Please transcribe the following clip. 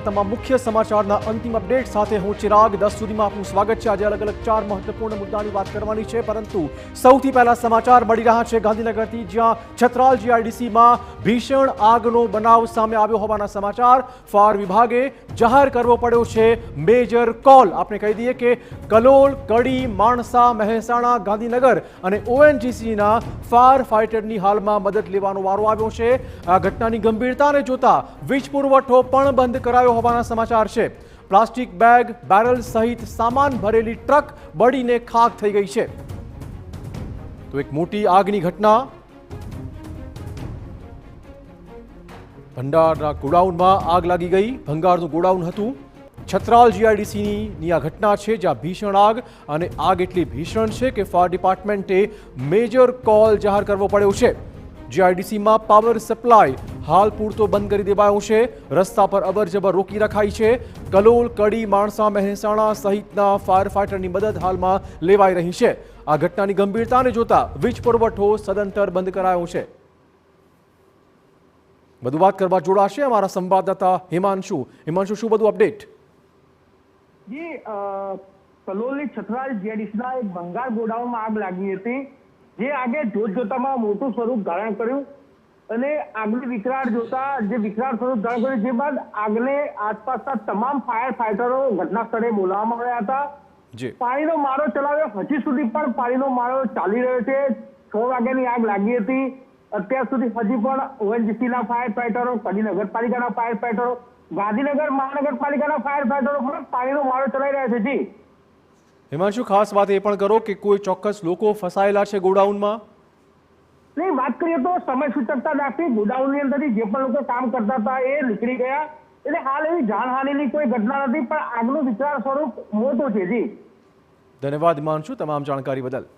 તમામ મુખ્ય સમાચારના અંતિમ અપડેટ સાથે હું ચિરાગ 10 સુધીમાં આપનું સ્વાગત છે। આજે અલગ અલગ 4 મહત્વપૂર્ણ મુદ્દાની વાત કરવાની છે, પરંતુ સૌથી પહેલા સમાચાર મળી રહ્યા છે ગાંધીનગરથી, જ્યાં છત્રાલ જીઆઈડીસીમાં ભીષણ આગનો બનાવ સામે આવ્યો હોવાના સમાચાર। ફાયર વિભાગે જાહેર કરવો પડ્યો છે મેજર કોલ। આપણે કહી દઈએ કે કલોલ, કડી, માણસા, મહેસાણા, ગાંધીનગર અને ઓએનજીસીના ફાયર ફાઇટરની હાલમાં મદદ લેવાનો વારો આવ્યો છે। આ ઘટનાની ગંભીરતાને જોતા વીજ પુરવઠો પણ બંધ કરાયો હોવાના સમાચાર છે। પ્લાસ્ટિક બેગ, બેરલ સહિત સામાન ભરેલી ટ્રક બળીને ખાખ થઈ ગઈ છે। તો એક મોટી આગની ઘટના ભંડારના ગોડાઉનમાં આગ લાગી ગઈ। ભંગારનું ગોડાઉન હતું। છત્રાલ જીઆઈડીસીની આ ઘટના છે, જ્યાં ભીષણ આગ, અને આગ એટલી ભીષણ છે કે ફાયર ડિપાર્ટમેન્ટે મેજર કોલ જાહેર કરવો પડ્યો છે। જીઆઈડીસીમાં પાવર સપ્લાય હાલ પૂરતો બંધ કરી દેવાયો છે। રસ્તા પર અવરજવર રોકી રખાઈ છે। કલોલ, કડી, માણસા, મહેસાણા સહિતના ફાયર ફાઇટરની મદદ હાલમાં લેવાઈ રહી છે। આ ઘટનાની ગંભીરતાને જોતા વીજ પુરવઠો સદંતર બંધ કરાયો છે। વધુ વાત કરવા જોડાશે અમારા સંવાદદાતા હિમાંશુ। હિમાંશુ, શું બધું અપડેટ? જી, કલોલની છત્રાલ જીઆઈડીસીના એક ભંગાર ગોડાઉનમાં આગ લાગી હતી, જે આગે જોતજોતામાં મોટું સ્વરૂપ ધારણ કર્યું અને આગની વિકરાળ જોતા જે વિકરાળ સ્વરૂપ ધારણ કર્યું, જે બાદ આગને આસપાસના તમામ ફાયર ફાઇટરો ઘટના સ્થળે બોલાવવામાં આવ્યા હતા। પાણીનો મારો ચલાવ્યો, હજી સુધી પણ પાણીનો મારો ચાલી રહ્યો છે। 6 વાગ્યાની આગ લાગી હતી। અત્યાર સુધી હજી પણ ઓએનજીસીના ફાયર ફાઇટરો, કડી નગરપાલિકાના ફાયર ફાઇટરો, ગાંધીનગર મહાનગરપાલિકાના ફાયર ફાઇટરો પણ પાણીનો મારો ચલાવી રહ્યા છે। જી હિમાંશુ, ખાસ વાત એ પણ કરો કે કોઈ ચોક્કસ લોકો ફસાયેલા છે ગોડાઉનમાં? નહીં, વાત કરીએ તો સમય સૂચકતા દાખવી ગોડાઉનની અંદરથી જે પણ લોકો કામ કરતા હતા એ નીકળી ગયા। એટલે હાલ એવી જાનહાનિની કોઈ ઘટના નથી, પણ આગનું વિકરાળ સ્વરૂપ મોટું છે। જી, ધન્યવાદ હિમાંશુ તમામ જાણકારી બદલ।